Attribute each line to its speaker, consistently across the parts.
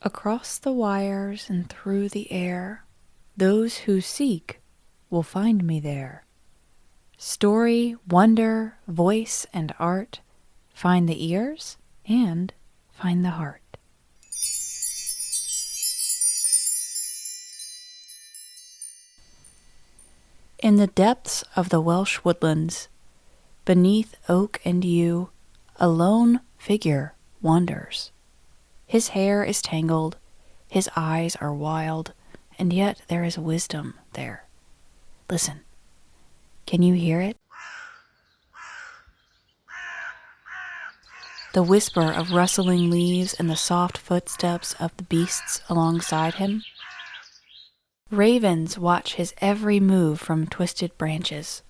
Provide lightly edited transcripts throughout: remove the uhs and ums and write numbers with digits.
Speaker 1: Across the wires and through the air, those who seek will find me there. Story, wonder, voice, and art find the ears and find the heart. In the depths of the Welsh woodlands, beneath oak and yew, a lone figure wanders. His hair is tangled, his eyes are wild, and yet there is wisdom there. Listen, can you hear it? The whisper of rustling leaves and the soft footsteps of the beasts alongside him. Ravens watch his every move from twisted branches,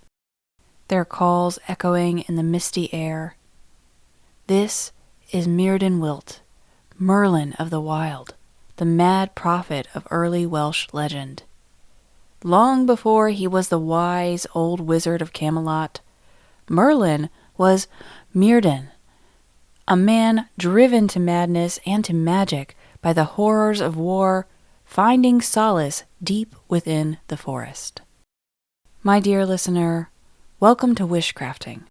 Speaker 1: their calls echoing in the misty air. This is Merlin Wilt, Merlin of the Wild, the mad prophet of early Welsh legend. Long before he was the wise old wizard of Camelot, Merlin was Myrddin, a man driven to madness and to magic by the horrors of war, finding solace deep within the forest. My dear listener, welcome to Wishcrafting.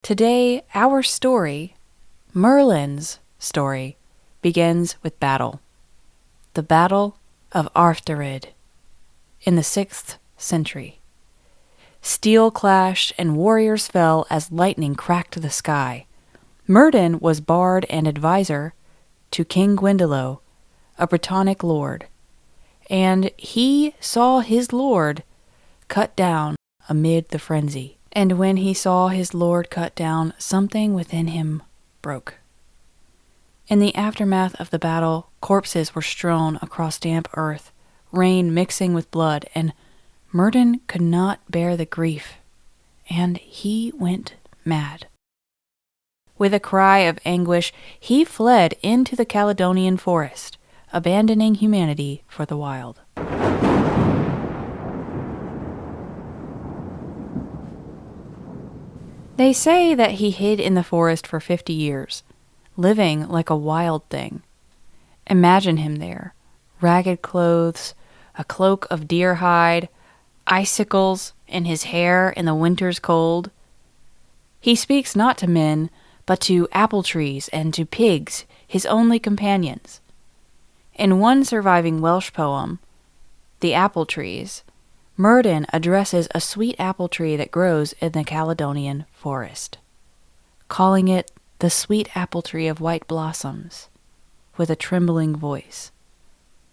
Speaker 1: Today, our story, Merlin's story, begins with battle. The Battle of Arthuried in the 6th century. Steel clashed and warriors fell as lightning cracked the sky. Merlin was bard and advisor to King Gwyndolo, a Brittonic lord, and he saw his lord cut down amid the frenzy. And when he saw his lord cut down, something within him broke. In the aftermath of the battle, corpses were strewn across damp earth, rain mixing with blood, and Merlin could not bear the grief, and he went mad. With a cry of anguish, he fled into the Caledonian forest, abandoning humanity for the wild. They say that he hid in the forest for 50 years, living like a wild thing. Imagine him there, ragged clothes, a cloak of deer hide, icicles in his hair in the winter's cold. He speaks not to men, but to apple trees and to pigs, his only companions. In one surviving Welsh poem, The Apple Trees, Merlin addresses a sweet apple tree that grows in the Caledonian forest, calling it the sweet apple tree of white blossoms, with a trembling voice.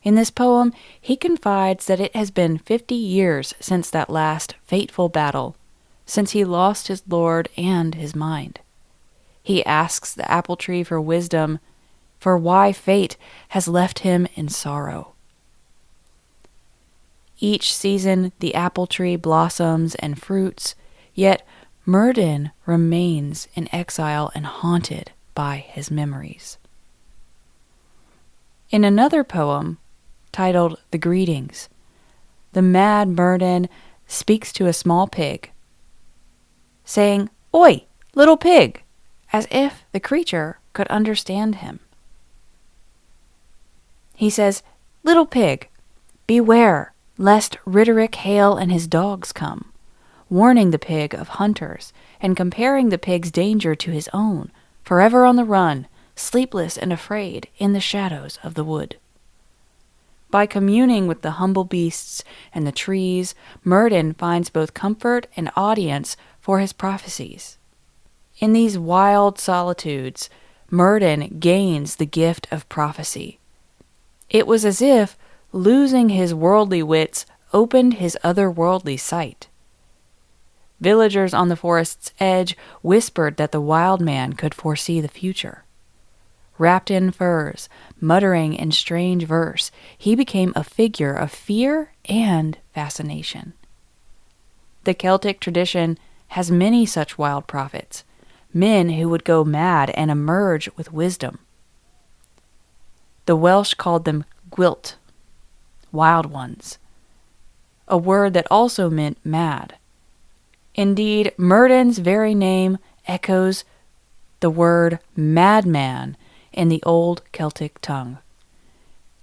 Speaker 1: In this poem, he confides that it has been 50 years since that last fateful battle, since he lost his lord and his mind. He asks the apple tree for wisdom, for why fate has left him in sorrow. Each season the apple tree blossoms and fruits, yet Merlin remains in exile and haunted by his memories. In another poem, titled The Greetings, the mad Merlin speaks to a small pig, saying, "Oi, little pig," as if the creature could understand him. He says, "Little pig, beware lest Riderick Hale and his dogs come," warning the pig of hunters and comparing the pig's danger to his own, forever on the run, sleepless and afraid in the shadows of the wood. By communing with the humble beasts and the trees, Merlin finds both comfort and audience for his prophecies. In these wild solitudes, Merlin gains the gift of prophecy. It was as if losing his worldly wits opened his otherworldly sight. Villagers on the forest's edge whispered that the wild man could foresee the future. Wrapped in furs, muttering in strange verse, he became a figure of fear and fascination. The Celtic tradition has many such wild prophets, men who would go mad and emerge with wisdom. The Welsh called them gwylt, wild ones, a word that also meant mad. Indeed, Merlin's very name echoes the word madman in the old Celtic tongue.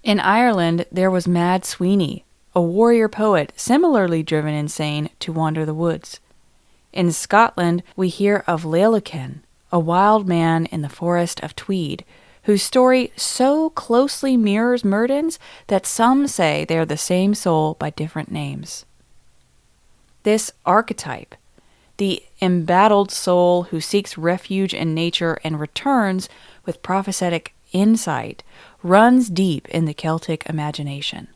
Speaker 1: In Ireland, there was Mad Sweeney, a warrior poet similarly driven insane to wander the woods. In Scotland, we hear of Leilochan, a wild man in the forest of Tweed, whose story so closely mirrors Merlin's that some say they are the same soul by different names. This archetype, the embattled soul who seeks refuge in nature and returns with prophetic insight, runs deep in the Celtic imagination.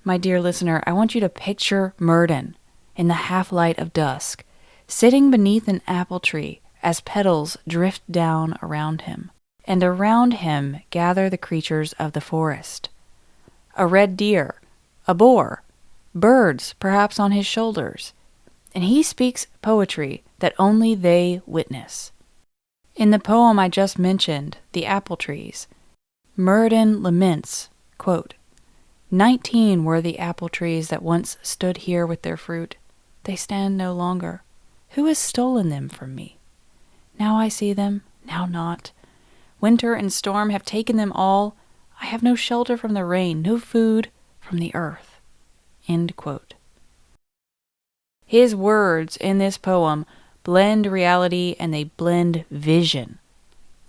Speaker 1: My dear listener, I want you to picture Merlin in the half-light of dusk, sitting beneath an apple tree as petals drift down around him, and around him gather the creatures of the forest. A red deer, a boar, birds perhaps on his shoulders, and he speaks poetry that only they witness. In the poem I just mentioned, The Apple Trees, Merlin laments, quote, 19 were the apple trees that once stood here with their fruit. They stand no longer. Who has stolen them from me? Now I see them, now not. Winter and storm have taken them all. I have no shelter from the rain, no food from the earth. End quote. His words in this poem blend reality and they blend vision.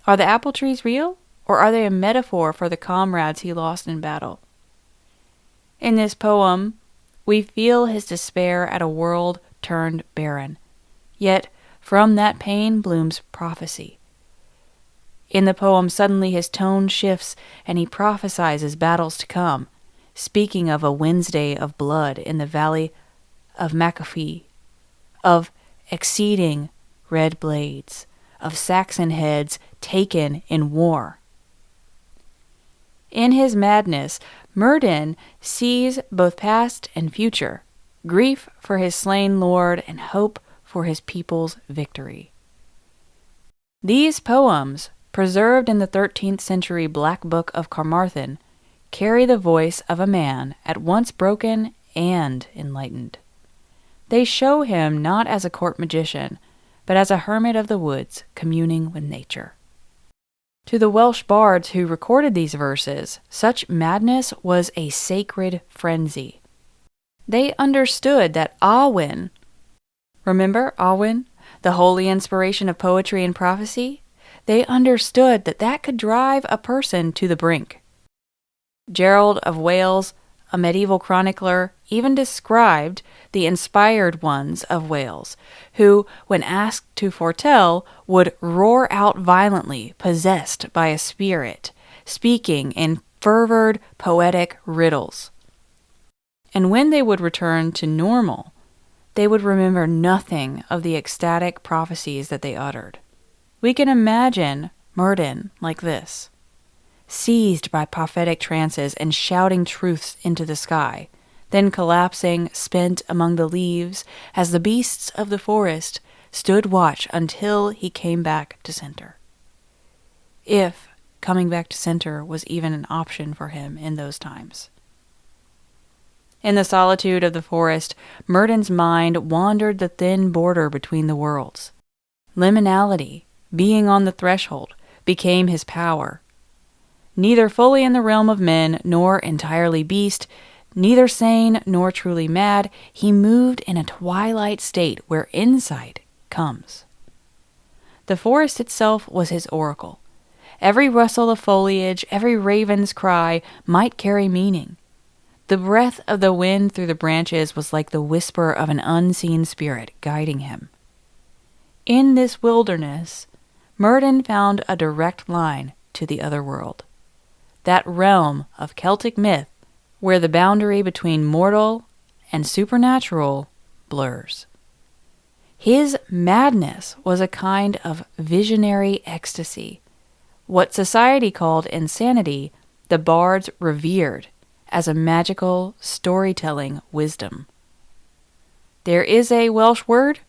Speaker 1: Are the apple trees real, or are they a metaphor for the comrades he lost in battle? In this poem, we feel his despair at a world turned barren. Yet, from that pain blooms prophecy. In the poem, suddenly his tone shifts and he prophesies battles to come, speaking of a Wednesday of blood in the valley of Macafee, of exceeding red blades, of Saxon heads taken in war. In his madness, Merlin sees both past and future, grief for his slain lord and hope for his people's victory. These poems, preserved in the 13th century Black Book of Carmarthen, carry the voice of a man at once broken and enlightened. They show him not as a court magician, but as a hermit of the woods communing with nature. To the Welsh bards who recorded these verses, such madness was a sacred frenzy. They understood that Awen, remember Awen, the holy inspiration of poetry and prophecy? They understood that that could drive a person to the brink. Gerald of Wales, a medieval chronicler, even described the inspired ones of Wales, who, when asked to foretell, would roar out violently, possessed by a spirit, speaking in fervored poetic riddles. And when they would return to normal, they would remember nothing of the ecstatic prophecies that they uttered. We can imagine Merlin like this, seized by prophetic trances and shouting truths into the sky, then collapsing, spent among the leaves, as the beasts of the forest stood watch until he came back to center. If coming back to center was even an option for him in those times. In the solitude of the forest, Merlin's mind wandered the thin border between the worlds. Liminality, being on the threshold, became his power. Neither fully in the realm of men, nor entirely beast, neither sane nor truly mad, he moved in a twilight state where insight comes. The forest itself was his oracle. Every rustle of foliage, every raven's cry might carry meaning. The breath of the wind through the branches was like the whisper of an unseen spirit guiding him. In this wilderness, Merlin found a direct line to the other world, that realm of Celtic myth where the boundary between mortal and supernatural blurs. His madness was a kind of visionary ecstasy. What society called insanity, the bards revered as a magical storytelling wisdom. There is a Welsh word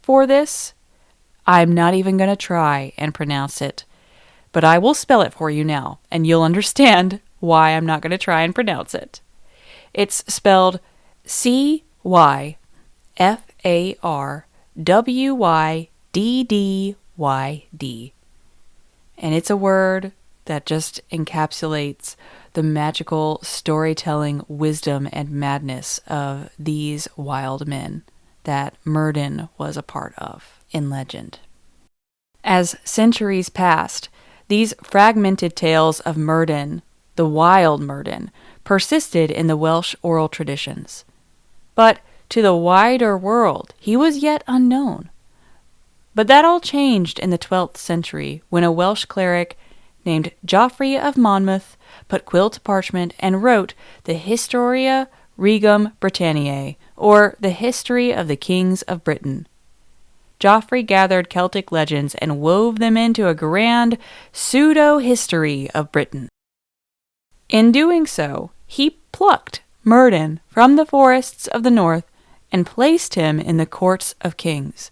Speaker 1: for this. I'm not even going to try and pronounce it, but I will spell it for you now, and you'll understand why I'm not going to try and pronounce it. It's spelled Cyfarwyddyd, and it's a word that just encapsulates the magical storytelling wisdom and madness of these wild men that Merlin was a part of in legend. As centuries passed, these fragmented tales of Merlin, the wild Merlin, persisted in the Welsh oral traditions. But to the wider world, he was yet unknown. But that all changed in the 12th century when a Welsh cleric named Geoffrey of Monmouth put quill to parchment and wrote the Historia Regum Britanniae, or the History of the Kings of Britain. Geoffrey gathered Celtic legends and wove them into a grand pseudo-history of Britain. In doing so, he plucked Merlin from the forests of the north and placed him in the courts of kings.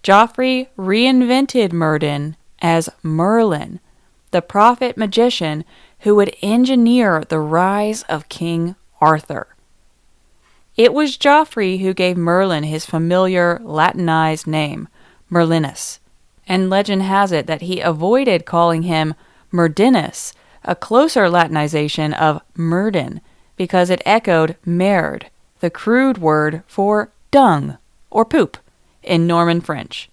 Speaker 1: Geoffrey reinvented Merlin as Merlin, the prophet-magician who would engineer the rise of King Arthur. It was Geoffrey who gave Merlin his familiar Latinized name, Merlinus, and legend has it that he avoided calling him Merdinus, a closer Latinization of Merdin, because it echoed merde, the crude word for dung or poop in Norman French.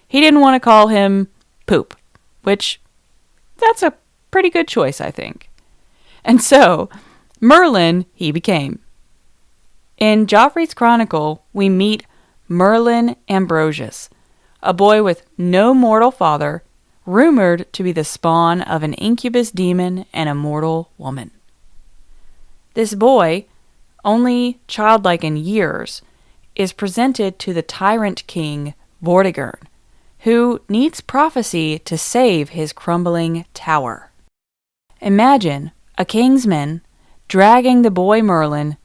Speaker 1: He didn't want to call him Poop, which that's a pretty good choice, I think. And so, Merlin he became. In Geoffrey's chronicle, we meet Merlin Ambrosius, a boy with no mortal father, rumored to be the spawn of an incubus demon and a mortal woman. This boy, only childlike in years, is presented to the tyrant king Vortigern, who needs prophecy to save his crumbling tower. Imagine a king's men dragging the boy Merlin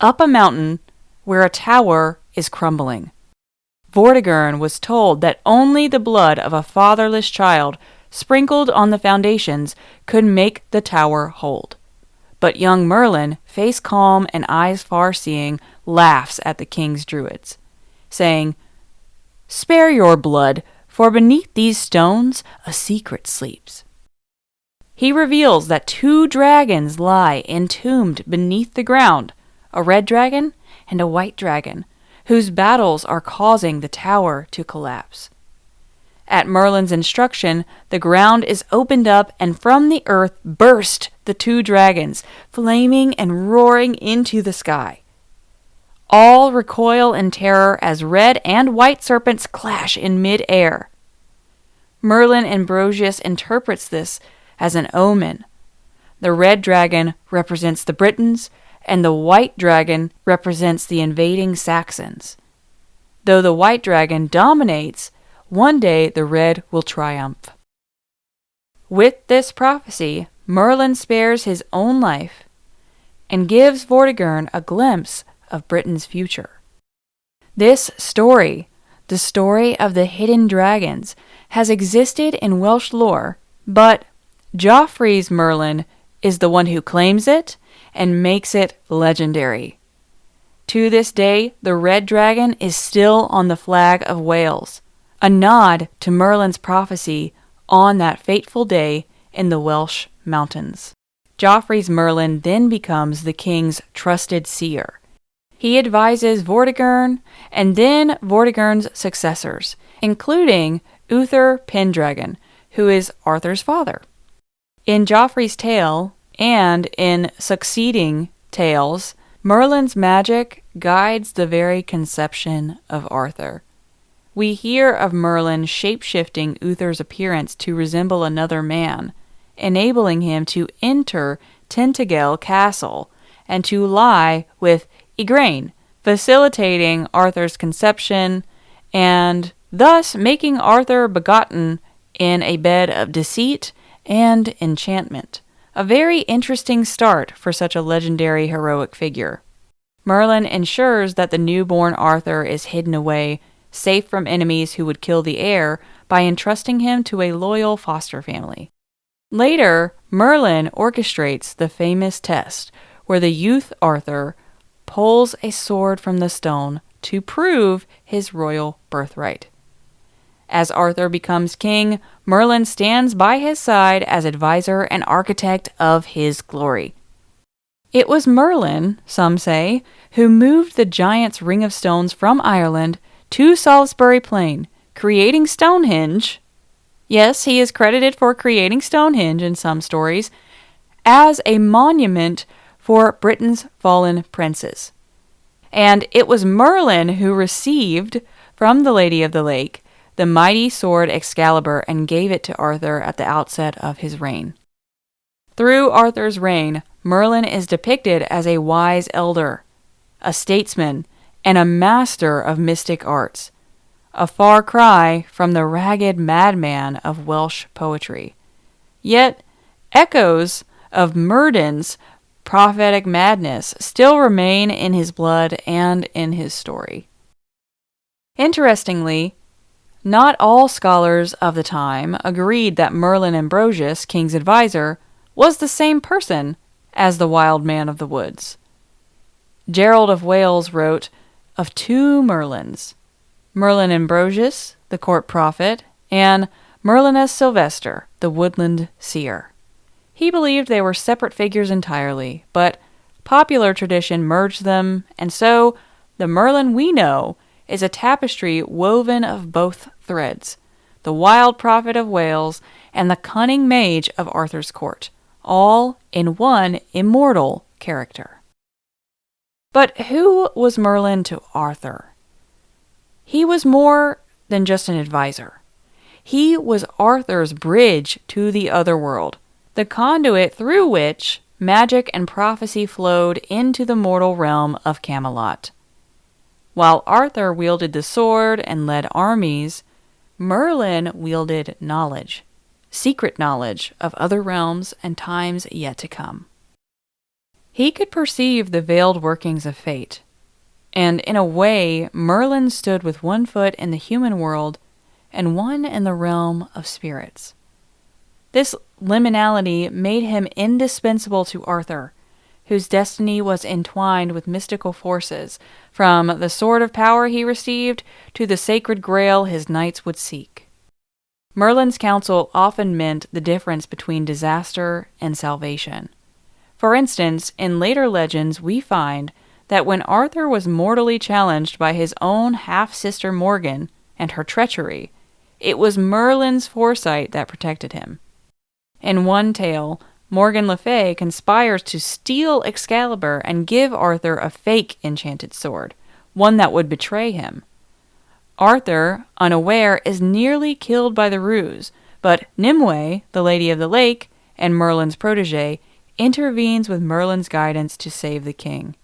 Speaker 1: up a mountain where a tower is crumbling. Vortigern was told that only the blood of a fatherless child sprinkled on the foundations could make the tower hold. But young Merlin, face calm and eyes far-seeing, laughs at the king's druids, saying, "Spare your blood, for beneath these stones a secret sleeps." He reveals that 2 dragons lie entombed beneath the ground, a red dragon and a white dragon, whose battles are causing the tower to collapse. At Merlin's instruction, the ground is opened up, and from the earth burst the 2 dragons, flaming and roaring into the sky. All recoil in terror as red and white serpents clash in mid-air. Merlin Ambrosius interprets this as an omen. The red dragon represents the Britons, and the white dragon represents the invading Saxons. Though the white dragon dominates, one day the red will triumph. With this prophecy, Merlin spares his own life and gives Vortigern a glimpse of Britain's future. This story, the story of the hidden dragons, has existed in Welsh lore, but Geoffrey's Merlin is the one who claims it and makes it legendary. To this day, the red dragon is still on the flag of Wales, a nod to Merlin's prophecy on that fateful day in the Welsh mountains. Geoffrey's Merlin then becomes the king's trusted seer. He advises Vortigern and then Vortigern's successors, including Uther Pendragon, who is Arthur's father. In Geoffrey's tale, and in succeeding tales, Merlin's magic guides the very conception of Arthur. We hear of Merlin shape-shifting Uther's appearance to resemble another man, enabling him to enter Tintagel Castle and to lie with Igraine, facilitating Arthur's conception and thus making Arthur begotten in a bed of deceit and enchantment. A very interesting start for such a legendary heroic figure. Merlin ensures that the newborn Arthur is hidden away, safe from enemies who would kill the heir, by entrusting him to a loyal foster family. Later, Merlin orchestrates the famous test where the youth Arthur pulls a sword from the stone to prove his royal birthright. As Arthur becomes king, Merlin stands by his side as advisor and architect of his glory. It was Merlin, some say, who moved the giant's ring of stones from Ireland to Salisbury Plain, creating Stonehenge. Yes, he is credited for creating Stonehenge in some stories, as a monument for Britain's fallen princes. And it was Merlin who received from the Lady of the Lake the mighty sword Excalibur and gave it to Arthur at the outset of his reign. Through Arthur's reign, Merlin is depicted as a wise elder, a statesman, and a master of mystic arts, a far cry from the ragged madman of Welsh poetry. Yet, echoes of Merlin's prophetic madness still remain in his blood and in his story. Interestingly, not all scholars of the time agreed that Merlin Ambrosius, king's advisor, was the same person as the Wild Man of the Woods. Gerald of Wales wrote of two Merlins, Merlin Ambrosius, the court prophet, and Merlinus Sylvester, the woodland seer. He believed they were separate figures entirely, but popular tradition merged them, and so the Merlin we know is a tapestry woven of both threads, the wild prophet of Wales and the cunning mage of Arthur's court, all in one immortal character. But who was Merlin to Arthur? He was more than just an advisor. He was Arthur's bridge to the other world, the conduit through which magic and prophecy flowed into the mortal realm of Camelot. While Arthur wielded the sword and led armies, Merlin wielded knowledge, secret knowledge of other realms and times yet to come. He could perceive the veiled workings of fate, and in a way, Merlin stood with one foot in the human world and one in the realm of spirits. This liminality made him indispensable to Arthur, whose destiny was entwined with mystical forces, from the sword of power he received to the sacred grail his knights would seek. Merlin's counsel often meant the difference between disaster and salvation. For instance, in later legends we find that when Arthur was mortally challenged by his own half-sister Morgan and her treachery, it was Merlin's foresight that protected him. In one tale, Morgan Le Fay conspires to steal Excalibur and give Arthur a fake enchanted sword, one that would betray him. Arthur, unaware, is nearly killed by the ruse, but Nimue, the Lady of the Lake, and Merlin's protege, intervenes with Merlin's guidance to save the king.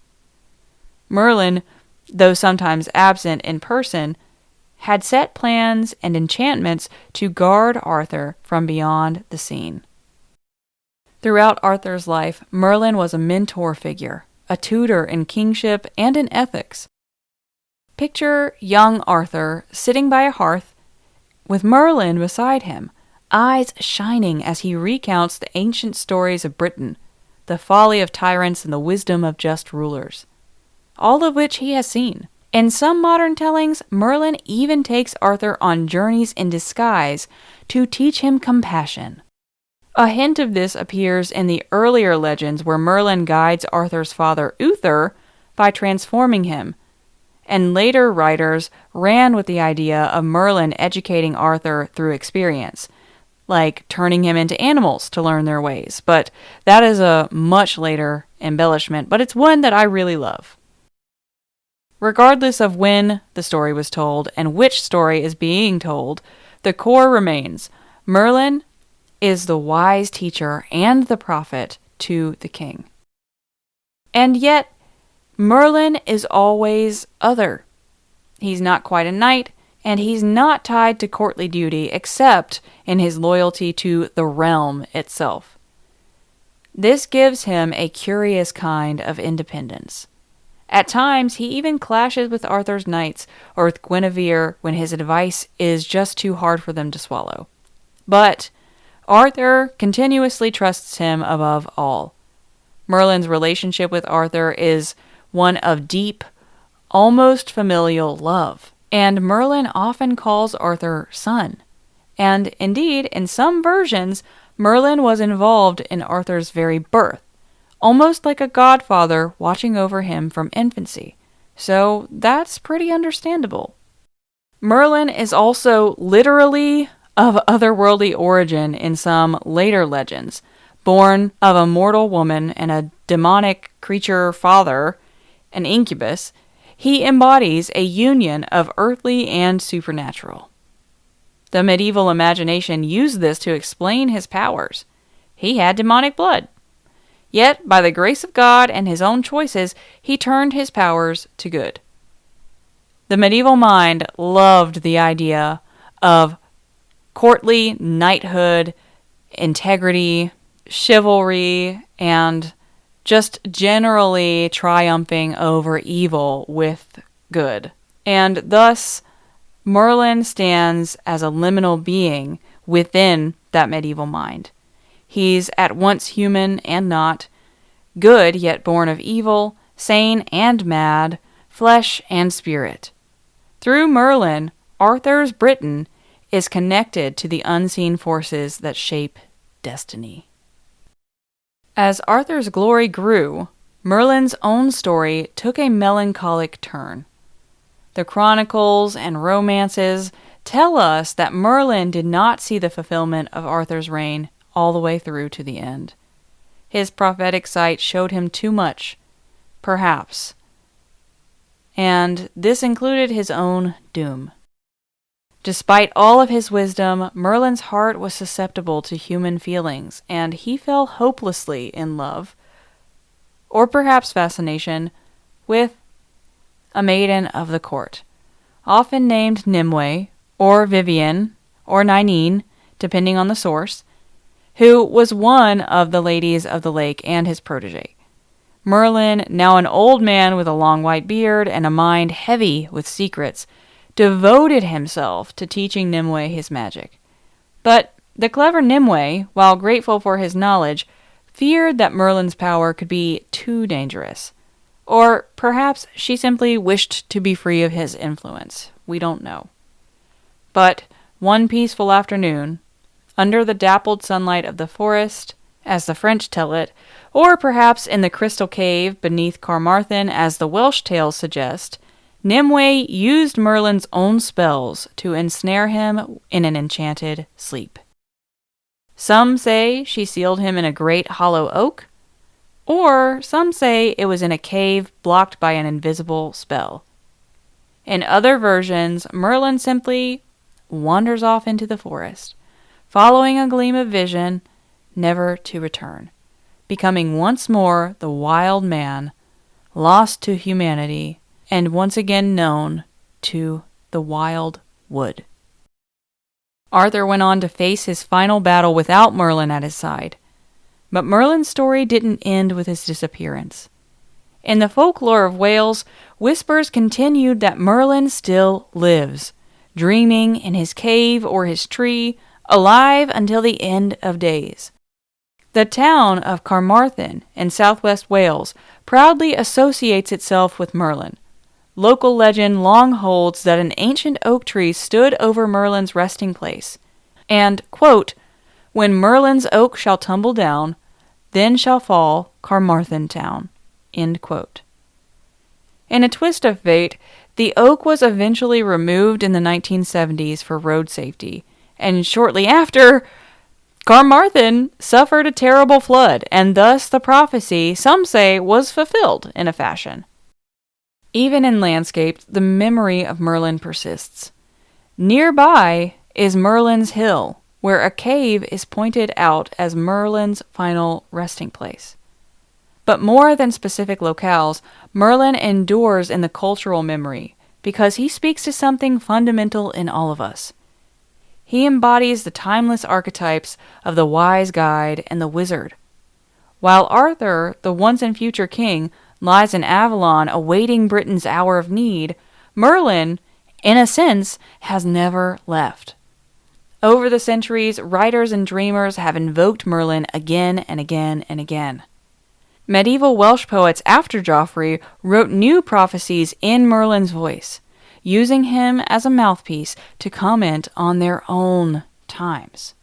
Speaker 1: Merlin, though sometimes absent in person, had set plans and enchantments to guard Arthur from beyond the scene. Throughout Arthur's life, Merlin was a mentor figure, a tutor in kingship and in ethics. Picture young Arthur sitting by a hearth with Merlin beside him, eyes shining as he recounts the ancient stories of Britain, the folly of tyrants and the wisdom of just rulers, all of which he has seen. In some modern tellings, Merlin even takes Arthur on journeys in disguise to teach him compassion. A hint of this appears in the earlier legends where Merlin guides Arthur's father Uther by transforming him, and later writers ran with the idea of Merlin educating Arthur through experience, like turning him into animals to learn their ways, but that is a much later embellishment, but it's one that I really love. Regardless of when the story was told and which story is being told, the core remains. Merlin is the wise teacher and the prophet to the king. And yet, Merlin is always other. He's not quite a knight, and he's not tied to courtly duty except in his loyalty to the realm itself. This gives him a curious kind of independence. At times, he even clashes with Arthur's knights or with Guinevere when his advice is just too hard for them to swallow. But Arthur continuously trusts him above all. Merlin's relationship with Arthur is one of deep, almost familial love, And Merlin often calls Arthur son. And indeed, in some versions, Merlin was involved in Arthur's very birth, almost like a godfather watching over him from infancy. So that's pretty understandable. Merlin is also literally of otherworldly origin in some later legends. Born of a mortal woman and a demonic creature father, an incubus, he embodies a union of earthly and supernatural. The medieval imagination used this to explain his powers. He had demonic blood. Yet, by the grace of God and his own choices, he turned his powers to good. The medieval mind loved the idea of courtly knighthood, integrity, chivalry, and just generally triumphing over evil with good. And thus, Merlin stands as a liminal being within that medieval mind. He's at once human and not, good yet born of evil, sane and mad, flesh and spirit. Through Merlin, Arthur's Britain is connected to the unseen forces that shape destiny. As Arthur's glory grew, Merlin's own story took a melancholic turn. The chronicles and romances tell us that Merlin did not see the fulfillment of Arthur's reign all the way through to the end. His prophetic sight showed him too much, perhaps, and this included his own doom. Despite all of his wisdom, Merlin's heart was susceptible to human feelings, and he fell hopelessly in love, or perhaps fascination, with a maiden of the court, often named Nimue, or Vivian, or Ninine, depending on the source, who was one of the ladies of the lake and his protege. Merlin, now an old man with a long white beard and a mind heavy with secrets, devoted himself to teaching Nimue his magic. But the clever Nimue, while grateful for his knowledge, feared that Merlin's power could be too dangerous. Or perhaps she simply wished to be free of his influence. We don't know. But one peaceful afternoon, under the dappled sunlight of the forest, as the French tell it, or perhaps in the crystal cave beneath Carmarthen, as the Welsh tales suggest, Nimue used Merlin's own spells to ensnare him in an enchanted sleep. Some say she sealed him in a great hollow oak, or some say it was in a cave blocked by an invisible spell. In other versions, Merlin simply wanders off into the forest, following a gleam of vision, never to return, becoming once more the wild man, lost to humanity, and once again known to the wild wood. Arthur went on to face his final battle without Merlin at his side. But Merlin's story didn't end with his disappearance. In the folklore of Wales, whispers continued that Merlin still lives, dreaming in his cave or his tree, alive until the end of days. The town of Carmarthen in southwest Wales proudly associates itself with Merlin. Local legend long holds that an ancient oak tree stood over Merlin's resting place, and, quote, "When Merlin's oak shall tumble down, then shall fall Carmarthen town," end quote. In a twist of fate, the oak was eventually removed in the 1970s for road safety, and shortly after, Carmarthen suffered a terrible flood, and thus the prophecy, some say, was fulfilled in a fashion. Even in landscape, the memory of Merlin persists. Nearby is Merlin's Hill, where a cave is pointed out as Merlin's final resting place. But more than specific locales, Merlin endures in the cultural memory because he speaks to something fundamental in all of us. He embodies the timeless archetypes of the wise guide and the wizard. While Arthur, the once and future king, lies in Avalon awaiting Britain's hour of need, Merlin, in a sense, has never left. Over the centuries, writers and dreamers have invoked Merlin again and again and again. Medieval Welsh poets after Joffrey wrote new prophecies in Merlin's voice, using him as a mouthpiece to comment on their own times.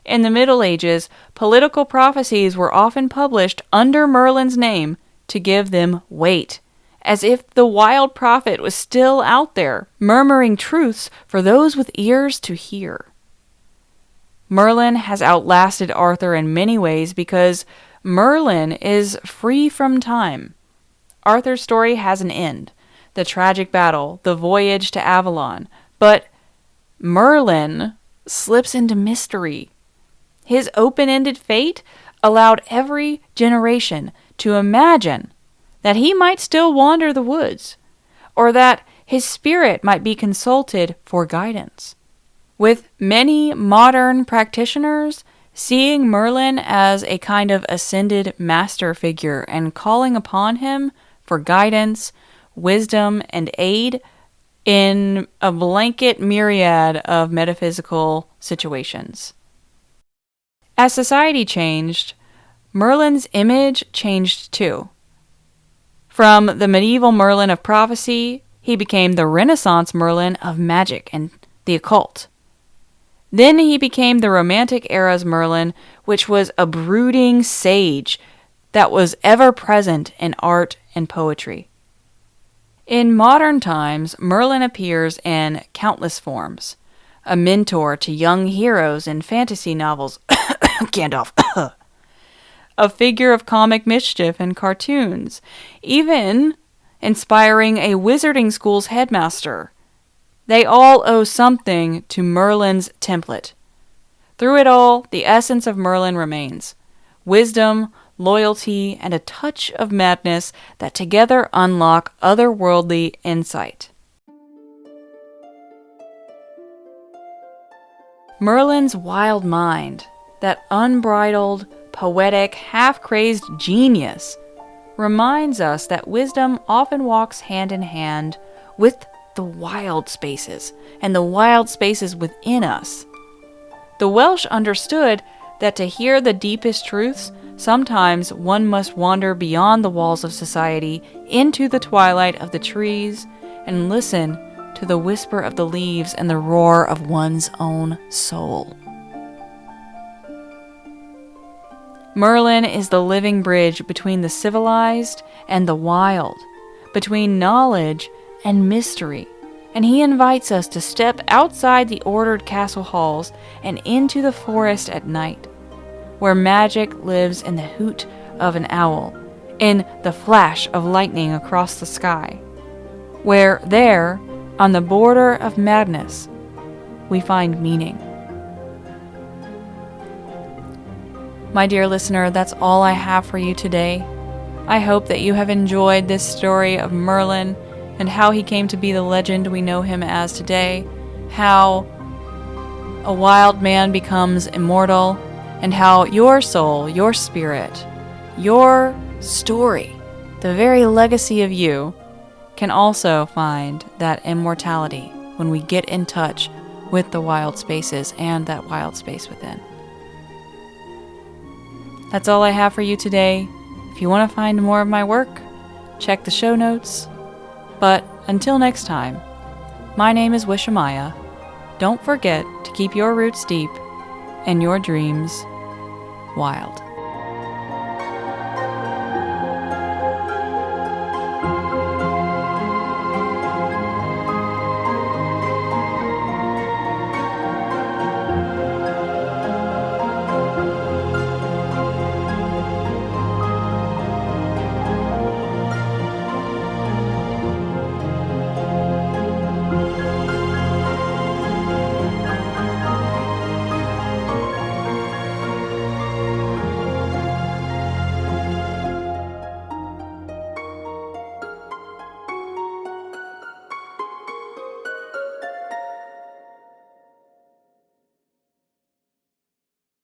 Speaker 1: In the Middle Ages, political prophecies were often published under Merlin's name to give them weight, as if the wild prophet was still out there, murmuring truths for those with ears to hear. Merlin has outlasted Arthur in many ways because Merlin is free from time. Arthur's story has an end, the tragic battle, the voyage to Avalon, but Merlin slips into mystery. His open-ended fate allowed every generation to imagine that he might still wander the woods, or that his spirit might be consulted for guidance. With many modern practitioners seeing Merlin as a kind of ascended master figure and calling upon him for guidance, wisdom, and aid in a blanket myriad of metaphysical situations. As society changed, Merlin's image changed too. From the medieval Merlin of prophecy, he became the Renaissance Merlin of magic and the occult. Then he became the Romantic era's Merlin, which was a brooding sage that was ever present in art and poetry. In modern times, Merlin appears in countless forms. A mentor to young heroes in fantasy novels, Gandalf, a figure of comic mischief in cartoons, even inspiring a wizarding school's headmaster. They all owe something to Merlin's template. Through it all, the essence of Merlin remains: wisdom, loyalty, and a touch of madness that together unlock otherworldly insight. Merlin's wild mind, that unbridled, poetic, half-crazed genius, reminds us that wisdom often walks hand in hand with the wild spaces, and the wild spaces within us. The Welsh understood that to hear the deepest truths, sometimes one must wander beyond the walls of society into the twilight of the trees and listen to the whisper of the leaves and the roar of one's own soul. Merlin is the living bridge between the civilized and the wild, between knowledge and mystery, and he invites us to step outside the ordered castle halls and into the forest at night, where magic lives in the hoot of an owl, in the flash of lightning across the sky, where there, on the border of madness, we find meaning. My dear listener, that's all I have for you today. I hope that you have enjoyed this story of Merlin and how he came to be the legend we know him as today, how a wild man becomes immortal, and how your soul, your spirit, your story, the very legacy of you, can also find that immortality when we get in touch with the wild spaces and that wild space within. That's all I have for you today. If you want to find more of my work, check the show notes. But until next time, my name is Wishamaya. Don't forget to keep your roots deep and your dreams wild.